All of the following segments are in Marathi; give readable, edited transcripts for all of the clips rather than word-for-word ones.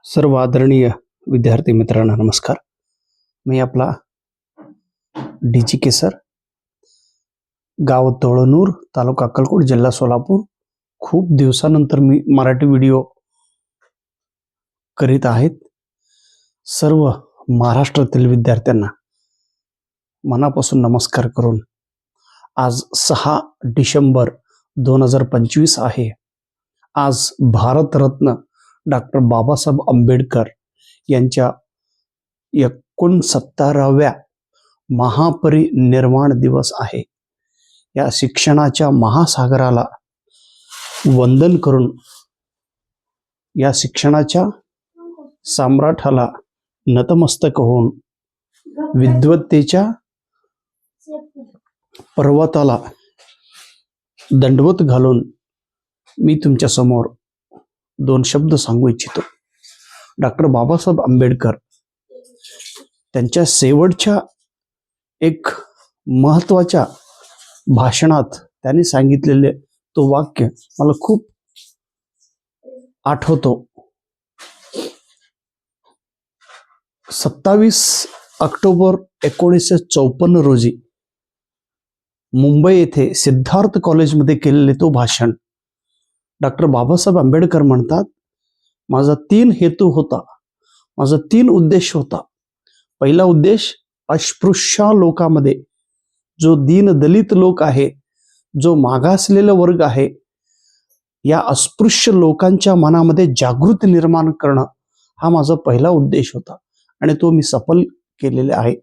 सर्व आदरणीय विद्यार्थी मित्रांना नमस्कार. मी आपला DGK सर, गाव तळनूर, तालुका अक्कलकोट, जिल्हा सोलापूर. खूप दिवसानंतर मी मराठी व्हिडिओ करीत आहेत. सर्व महाराष्ट्रातील विद्यार्थ्यांना मनापासून नमस्कार करून आज 6 डिसेंबर 2025 आहे. आज भारतरत्न डॉक्टर बाबासाहेब आंबेडकर यांच्या 69व्या महापरिनिर्वाण दिवस आहे. या शिक्षणाच्या महासागराला वंदन करून, या शिक्षणाच्या सम्राटाला नतमस्तक होऊन, विद्वत्तेच्या पर्वताला दंडवत घालून मी तुमच्या समोर 2 शब्द सांगू इच्छितो. डॉक्टर बाबासाहेब आंबेडकर त्यांच्या शेवटच्या एक महत्वाच्या भाषणात त्यांनी सांगितलेले तो वाक्य मला खूप आठवतो. 27 ऑक्टोबर 1954 रोजी मुंबई येथे सिद्धार्थ कॉलेजमध्ये केलेले तो भाषण. डॉक्टर बाबासाहेब आंबेडकर म्हणतात, माझा 3 हेतू होता, माझा 3 उद्देश होता. पहिला उद्देश, अस्पृश्य लोकांमध्ये, जो दीन दलित लोक आहे, जो मागासलेला वर्ग आहे, या अस्पृश्य लोकांच्या मनामध्ये जागृती निर्माण करणं हा माझा पहिला उद्देश होता आणि तो मी सफल केलेला आहे.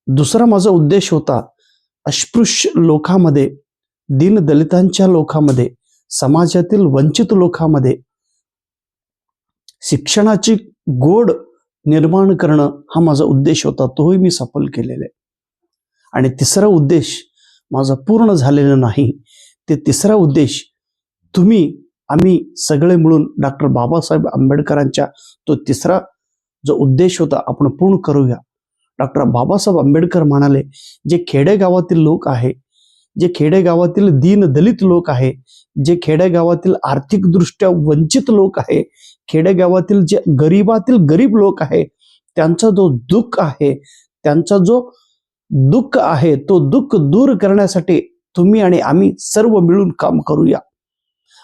दुसरा माझा उद्देश होता, अस्पृश्य लोकांमध्ये, दीन दलितांच्या लोकांमध्ये, समाजातील वंचित लोकांमध्ये शिक्षणाची गोड निर्माण करणं हा माझा उद्देश होता. तोही मी सफल केलेला आहे. आणि तिसरा उद्देश माझा पूर्ण झालेला नाही. ते तिसरा उद्देश तुम्ही, आम्ही सगळे मिळून डॉक्टर बाबासाहेब आंबेडकरांच्या तो तिसरा जो उद्देश होता आपण पूर्ण करूया. डॉक्टर बाबासाहेब आंबेडकर म्हणाले, जे खेडेगावातील लोक आहे, जे खेडेगावातील दीन दलित लोक आहे, जे खेडेगावातील आर्थिकदृष्ट्या वंचित लोक आहे, खेडेगावातील जे गरीबातील गरीब लोक आहे, त्यांचा जो दुःख आहे, त्यांचा जो दुःख आहे, तो दुःख दूर करण्यासाठी तुम्ही आणि आम्ही सर्व मिळून काम करूया.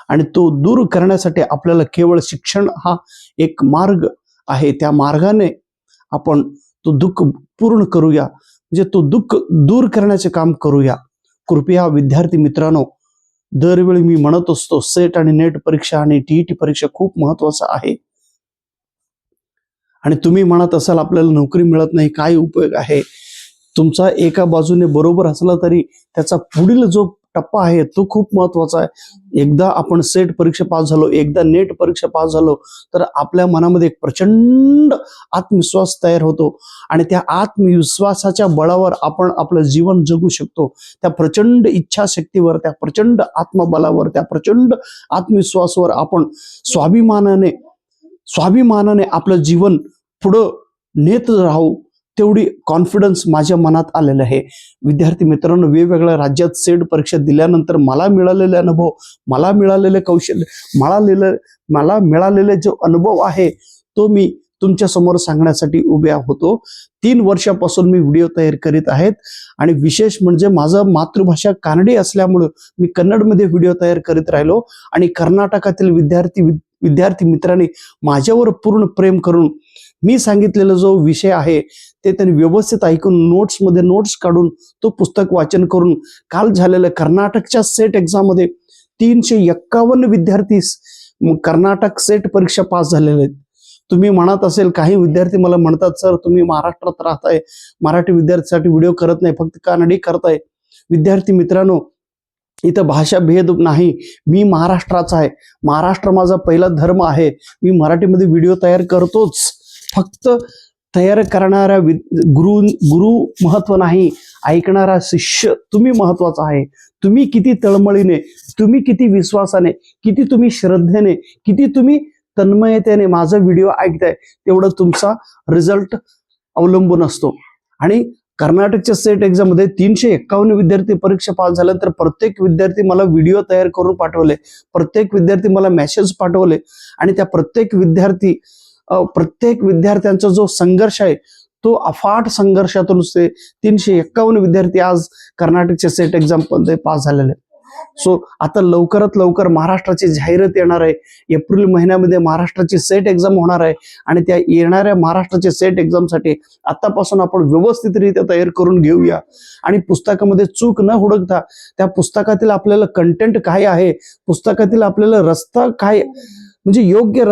आणि तो दूर करण्यासाठी आपल्याला केवळ शिक्षण हा एक मार्ग आहे. त्या मार्गाने आपण तो दुःख पूर्ण करूया, म्हणजे तो दुःख दूर करण्याचे काम करूया. कृपया विद्यार्थी मित्रांनो, दरवेळी मी म्हणत असतो, सेट आणि नेट परीक्षा आणि TET परीक्षा खूप महत्वाचं आहे. आणि तुम्ही म्हणत असाल आपल्याला नोकरी मिळत नाही, काय उपयोग आहे? तुमचा एका बाजूने बरोबर असला तरी त्याचा पुढील जो टप्पा आहे तो खूप महत्वाचा आहे. एकदा आपण सेट परीक्षा पास झालो, एकदा नेट परीक्षा पास झालो, तर आपल्या मनामध्ये एक प्रचंड आत्मविश्वास तयार होतो आणि त्या आत्मविश्वासाच्या बळावर आपण आपलं जीवन जगू शकतो. त्या प्रचंड इच्छाशक्तीवर, त्या प्रचंड आत्मबलावर, त्या प्रचंड आत्मविश्वासावर आपण स्वाभिमानाने आपलं जीवन पुढं नेत राहू, तेवढी कॉन्फिडन्स माझ्या मनात आलेलं आहे. विद्यार्थी मित्रांनो, वेगवेगळ्या राज्यात सेट परीक्षा दिल्यानंतर मला मिळालेले अनुभव, मला मिळालेले कौशल्य, मला मिळालेले जो अनुभव आहे तो मी तुमच्या समोर सांगण्यासाठी उभे होतो. 3 वर्षापासून मी व्हिडिओ तयार करीत आहेत आणि विशेष म्हणजे माझं मातृभाषा कानडी असल्यामुळं मी कन्नडमध्ये व्हिडिओ तयार करीत राहिलो आणि कर्नाटकातील विद्यार्थी मित्रांनी माझ्यावर पूर्ण प्रेम करून मी सांगितलेला जो विषय आहे ते त्यांनी व्यवस्थित ऐकून नोट्समध्ये नोट्स काढून तो पुस्तक वाचन करून काल झालेल्या कर्नाटकच्या सेट एक्झाममध्ये 351 विद्यार्थी कर्नाटक सेट परीक्षा पास झालेले आहेत. तुम्ही म्हणत असेल, काही विद्यार्थी मला म्हणतात, सर तुम्ही महाराष्ट्रात राहताय, मराठी विद्यार्थ्यांसाठी व्हिडिओ करत नाही, फक्त कानडी करताय. विद्यार्थी मित्रांनो, इथं भाषा भेद नाही. मी महाराष्ट्राचा आहे, महाराष्ट्र माझा पहिला धर्म आहे. मी मराठीमध्ये व्हिडिओ तयार करतोच. फक्त तयार करणाऱ्या गुरु महत्व नाही, ऐकणारा शिष्य तुम्ही महत्वाचा आहे. तुम्ही किती तळमळीने, तुम्ही किती विश्वासाने, किती तुम्ही श्रद्धेने, किती तुम्ही तन्मयतेने माझा व्हिडिओ ऐकताय, तेवढं तुमचा रिझल्ट अवलंबून असतो. आणि कर्नाटकच्या सेट एक्झाम मध्ये 351 विद्यार्थी परीक्षा पास झाल्यानंतर प्रत्येक विद्यार्थी मला व्हिडिओ तयार करून पाठवले, प्रत्येक विद्यार्थी मला मेसेज पाठवले आणि त्या प्रत्येक विद्यार्थ्यांचा जो संघर्ष आहे तो अफाट संघर्षातून 351 विद्यार्थी आज कर्नाटकच्या सेट एक्झाम मध्ये पास झालेले. सो आता लवकरात लवकर महाराष्ट्राची जाहिरात येणार आहे. एप्रिल महिन्यामध्ये महाराष्ट्राची सेट एक्झाम होणार आहे आणि त्या येणाऱ्या महाराष्ट्राच्या सेट एक्झामसाठी आतापासून आपण व्यवस्थितरित्या तयार करून घेऊया. आणि पुस्तकामध्ये चूक न हुडकता त्या पुस्तकातील आपल्याला कंटेंट काय आहे, पुस्तकातील आपल्याला रस्ता काय, म्हणजे योग्य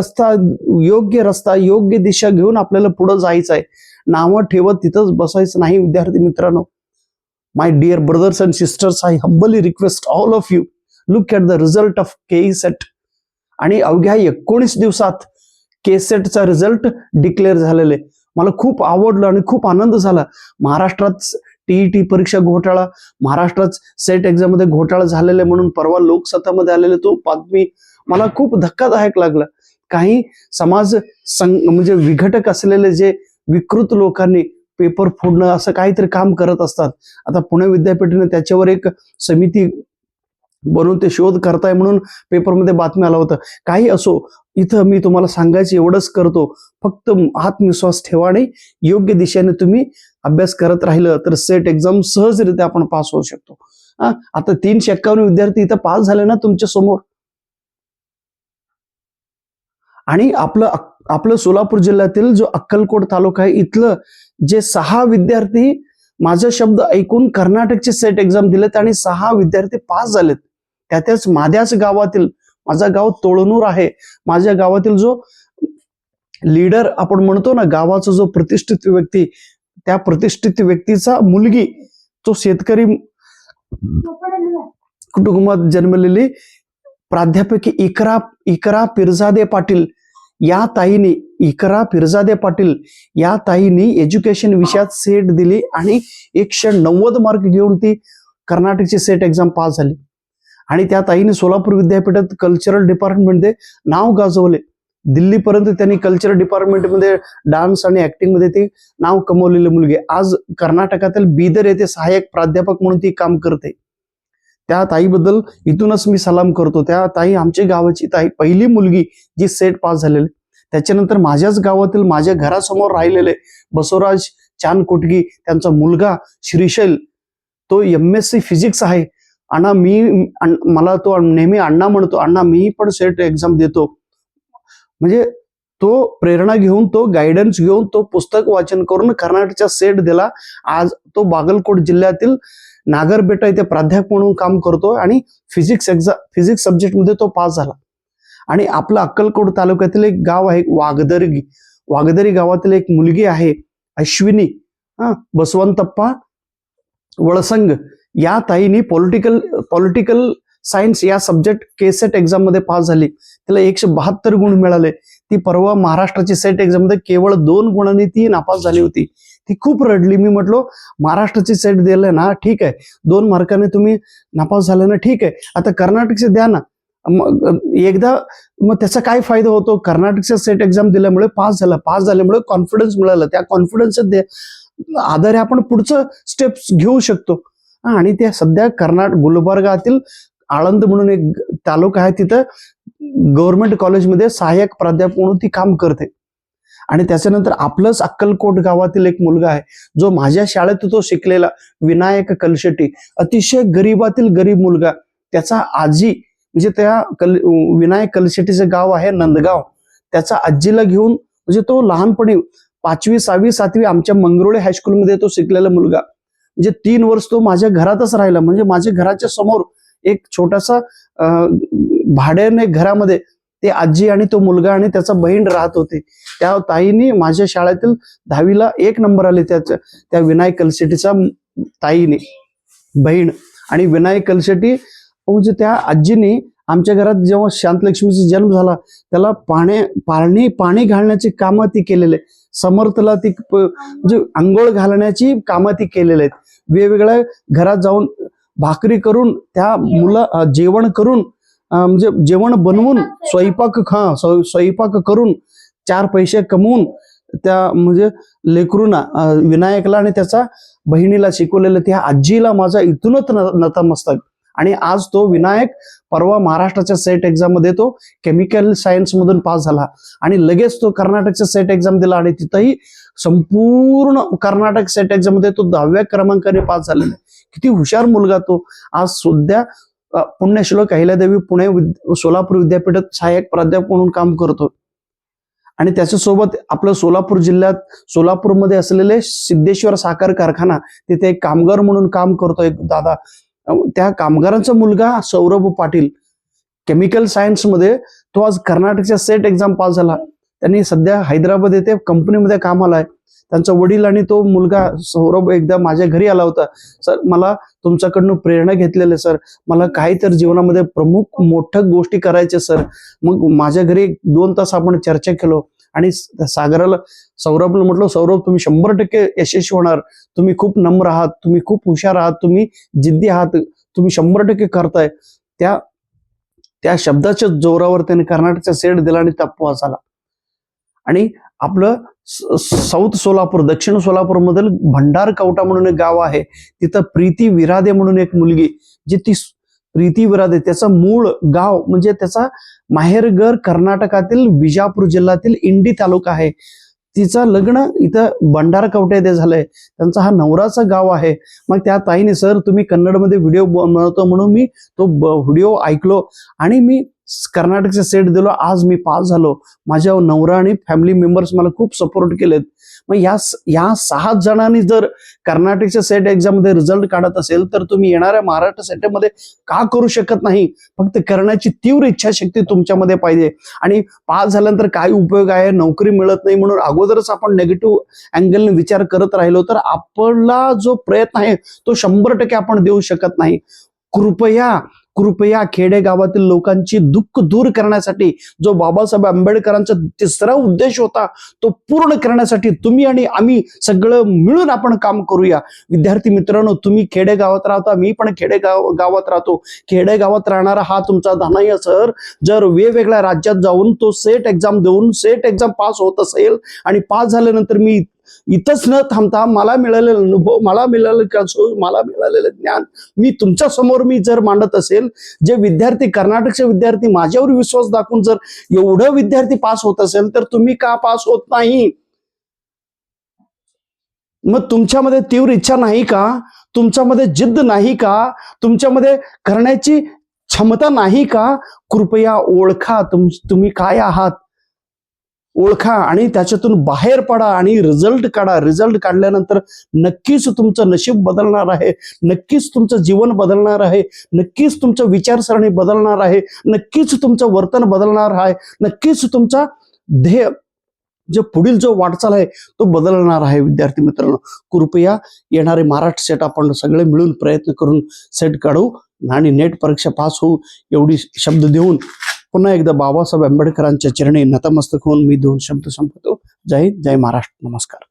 रस्ता योग्य दिशा घेऊन आपल्याला पुढे जायचं आहे. नावं ठेवत तिथंच बसायचं नाही. विद्यार्थी मित्रांनो, my dear brothers and sisters, I humbly request all of you, look at the result of KESET. आणि अवघ्या 19 दिवसात KESETचा रिझल्ट डिक्लेअर झालेले. मला खूप आवडलं आणि खूप आनंद झाला. महाराष्ट्रात TET परीक्षा घोटाळा, महाराष्ट्रात सेट एक्झाम मध्ये घोटाळा झालेले म्हणून परवा लोकसत्तामध्ये आलेले तो बातमी मला खूप धक्कादायक लागला. काही म्हणजे विघटक असलेले जे विकृत लोकांनी पेपर फोडणं असं काहीतरी काम करत असतात. आता पुणे विद्यापीठाने त्याच्यावर एक समिती बनवून ते शोध करताय म्हणून पेपरमध्ये बातमी आला होता. काही असो, इथं मी तुम्हाला सांगायचं एवढंच करतो, फक्त आत्मविश्वास ठेवा आणि योग्य दिशेने तुम्ही अभ्यास करत राहिलं तर सेट एक्झाम सहजरित्या आपण पास होऊ शकतो. आता 351 विद्यार्थी इथं पास झाले ना तुमच्या समोर. आणि आपलं सोलापूर जिल्ह्यातील जो अक्कलकोट तालुका आहे, इथलं जे 6 विद्यार्थी माझे शब्द ऐकून कर्नाटकचे सेट एक्झाम दिलेत आणि 6 विद्यार्थी पास झालेत. त्यातच माझ्याच गावातील, माझं गाव तोळनूर आहे, माझ्या गावातील जो लीडर आपण म्हणतो ना, गावाचा जो प्रतिष्ठित व्यक्ती, त्या प्रतिष्ठित व्यक्तीचा मुलगी, तो शेतकरी कुटुंबात जन्मलेली प्राध्यापक इकरा पिरजादे पाटील या ताईनी एज्युकेशन विषयात सेट दिली आणि 190 मार्क घेऊन ती कर्नाटकची सेट एक्झाम पास झाली. आणि त्या ताईने सोलापूर विद्यापीठात कल्चरल डिपार्टमेंटमध्ये नाव गाजवले. दिल्लीपर्यंत त्यांनी कल्चरल डिपार्टमेंटमध्ये डान्स आणि ऍक्टिंग मध्ये ती नाव कमवलेली मुलगी आज कर्नाटकातील बीदर येथे सहाय्यक प्राध्यापक म्हणून ती काम करते. त्या ताईबद्दल इथूनच मी सलाम करतो. त्या ताई आमच्या गावाची पहिली मुलगी जी सेट पास झालेली. त्याच्यानंतर माझ्याच गावातील, माझ्या घरासमोर राहिलेले बसवराज चांदकोटगी, त्यांचा मुलगा श्रीशैल, तो MSc फिजिक्स आहे. मला तो नेहमी अण्णा म्हणतो. अण्णा, मी पण सेट एक्झाम देतो. म्हणजे तो प्रेरणा घेऊन, तो गायडन्स घेऊन, तो पुस्तक वाचन करून कर्नाटकचा सेट दिला. आज तो बागलकोट जिल्ह्यातील नागरबेटा इथे प्राध्यापक म्हणून काम करतो आणि फिजिक्स सब्जेक्ट मध्ये तो पास झाला. आणि आपला अक्कलकोट तालुक्यातील एक गाव आहे वागदरी गावातील एक मुलगी आहे अश्विनी बसवंतप्पा वळसंग. या ताईनी पॉलिटिकल सायन्स या सब्जेक्ट KESET एक्झाम मध्ये पास झाली. तिला 172 गुण मिळाले. ती परवा महाराष्ट्राची सेट एक्झाम मध्ये केवळ 2 गुणांनी ती नापास झाली होती. ती खूप रडली. मी म्हटलो, महाराष्ट्राची सेट दिलं ना, ठीक आहे, 2 मार्काने तुम्ही नापास झाले ना, ठीक आहे, आता कर्नाटकचे द्या ना. मग त्याचा काय फायदा होतो? कर्नाटकच्या सेट एक्झाम दिल्यामुळे पास झाल्यामुळे कॉन्फिडन्स मिळाला. त्या कॉन्फिडन्सच्या आधारे आपण पुढचं स्टेप्स घेऊ शकतो. आणि त्या सध्या गुलबर्गातील आळंद म्हणून एक तालुका आहे, तिथं गव्हर्नमेंट कॉलेजमध्ये सहाय्यक प्राध्यापक म्हणून ती काम करते. आणि त्याच्यानंतर आपलंच अक्कलकोट गावातील एक मुलगा आहे, जो माझ्या शाळेत तो शिकलेला विनायक कलशेट्टी, अतिशय गरीबातील गरीब मुलगा. त्याचा आजी, म्हणजे त्या विनायक कलशेट्टीचं गाव आहे नंदगाव, त्याचा आजीला घेऊन, म्हणजे तो लहानपणी 5वी 6वी 7वी आमच्या मंगरुळे हायस्कूलमध्ये तो शिकलेला मुलगा. म्हणजे 3 वर्ष तो माझ्या घरातच राहिला. म्हणजे माझ्या घराच्या समोर एक छोटासा भाड्याने घरामध्ये ते आजी आणि तो मुलगा आणि त्याचा बहीण राहत होते. त्या ताईने माझ्या शाळेतील 10वीला 1 नंबर आले. त्या विनायक कलशेट्टीचा ताईने बहीण. आणि विनायक कलशेट्टी म्हणजे त्या आजीने आमच्या घरात जेव्हा शांतलक्ष्मीचा जन्म झाला, त्याला पाणी घालण्याची कामं ती केलेले. समर्थला ती म्हणजे आंघोळ घालण्याची कामं ती केलेले आहेत. वेगवेगळ्या घरात जाऊन भाकरी करून त्या जेवण करून, म्हणजे जेवण बनवून स्वयंपाक करून 4 पैसे कमवून त्या म्हणजे लेकरूंना विनायकला आणि त्याचा बहिणीला शिकवलेलं त्या आजीला माझा इथूनच नतमस्तक. आणि आज तो विनायक परवा महाराष्ट्राच्या सेट एक्झाम मध्ये तो केमिकल सायन्स मधून पास झाला आणि लगेच तो कर्नाटकच्या सेट एक्झाम दिला आणि तिथंही संपूर्ण कर्नाटक सेट एक्झाम मध्ये तो 10व्या क्रमांकाने पास झालेला आहे. किती हुशार मुलगा तो. आज सध्या पुण्यश्लोक अहिल्यादेवी पुणे सोलापूर विद्यापीठात सहाय्यक प्राध्यापक म्हणून काम करतो. आणि त्याच्यासोबत आपलं सोलापूर जिल्ह्यात सोलापूरमध्ये असलेले सिद्धेश्वर साखर कारखाना तिथे एक कामगार म्हणून काम करतो एक दादा. त्या कामगारांचा मुलगा सौरभ पाटील केमिकल सायन्स मध्ये तो आज कर्नाटकच्या सेट एक्झाम पास झाला. त्यांनी सध्या हैदराबाद येथे कंपनीमध्ये कामाला आहे. त्यांचा वडील आणि तो मुलगा सौरभ एकदा माझ्या घरी आला होता. सर मला तुमच्याकडनं प्रेरणा घेतलेली सर, मला काहीतरी जीवनामध्ये प्रमुख मोठ्या गोष्टी करायच्या सर. मग माझ्या घरी 2 तास आपण चर्चा केलो आणि सागराला सौरभला म्हटलं, सौरभ तुम्ही 100% यशस्वी होणार, तुम्ही खूप नम्र आहात, तुम्ही खूप हुशार आहात, तुम्ही जिद्दी आहात, तुम्ही 100% करताय. त्या शब्दाच्या जोरावर त्याने कर्नाटकचा सेट दिला आणि पास झाला. आणि आपलं साऊथ सोलापूर दक्षिण सोलापूर मधील भंडार कवटा म्हणून एक गाव आहे. तिथं प्रीती विरादे म्हणून एक मुलगी, जी ती प्रीती विरादे त्याचं मूळ गाव म्हणजे त्याचा माहेरघर कर्नाटकातील विजापूर जिल्ह्यातील इंडी तालुका आहे. तिचं लग्न इथं भंडार कवटे येथे झालंय. त्यांचा हा नवराचं गाव आहे. मग त्या ताईने सर तुम्ही कन्नडमध्ये व्हिडिओ बनवतो म्हणून मी तो व्हिडिओ ऐकलो आणि मी कर्नाटकचे सेट दिलो. आज मी पास झालो. माझ्या नवरा आणि फॅमिली मेंबर्स मला खूप सपोर्ट केलेत. मग या 6 जणांनी जर कर्नाटकच्या सेट एक्झाम मध्ये रिझल्ट काढत असेल तर तुम्ही येणाऱ्या महाराष्ट्र सेट मध्ये का करू शकत नाही? फक्त करण्याची तीव्र इच्छाशक्ती तुमच्यामध्ये पाहिजे. आणि पास झाल्यानंतर काय उपयोग आहे, नोकरी मिळत नाही म्हणून अगोदरच आपण निगेटिव्ह अँगलने विचार करत राहिलो तर आपला जो प्रयत्न आहे तो 100% आपण देऊ शकत नाही. कृपया खेडेगावातील लोकांची दुःख दूर करण्यासाठी जो बाबासाहेब आंबेडकरांचा तिसरा उद्देश होता तो पूर्ण करण्यासाठी तुम्ही आणि आम्ही सगळं मिळून आपण काम करूया. विद्यार्थी मित्रांनो, तुम्ही खेडेगावात राहता, मी पण गावात राहतो. खेडेगावात राहणारा हा तुमचा धनय सर जर वेगवेगळ्या राज्यात जाऊन तो सेट एक्झाम देऊन सेट एक्झाम पास होत असेल आणि पास झाल्यानंतर मी इथंच न थांबता मला मिळालेला अनुभव, मला मिळालेलं ज्ञान मी तुमच्या समोर मी जर मांडत असेल, जे विद्यार्थी कर्नाटकचे विद्यार्थी माझ्यावर विश्वास दाखवून जर एवढं विद्यार्थी पास होत असेल तर तुम्ही का पास होत नाही? मग तुमच्यामध्ये तीव्र इच्छा नाही का? तुमच्यामध्ये जिद्द नाही का? तुमच्यामध्ये करण्याची क्षमता नाही का? कृपया ओळखा तुम्ही काय आहात, ओळखा आणि त्याच्यातून बाहेर पडा आणि रिझल्ट काढा. रिझल्ट काढल्यानंतर नक्कीच तुमचं नशीब बदलणार आहे, नक्कीच तुमचं जीवन बदलणार आहे, नक्कीच तुमचं विचारसरणी बदलणार आहे, नक्कीच तुमचं वर्तन बदलणार आहे, नक्कीच तुमचा ध्येय जे पुढील जो वाटचाल आहे तो बदलणार आहे. विद्यार्थी मित्रांनो, कृपया येणारे महाराष्ट्र सेट आपण सगळे मिळून प्रयत्न करून सेट काढू आणि नेट परीक्षा पास होऊ एवढी शब्द देऊन पुन्हा एकदा बाबासाहेब आंबेडकरांच्या चरणी नतमस्तक होऊन मी 2 शब्द संपवतो. जय हिंद, जय महाराष्ट्र, नमस्कार.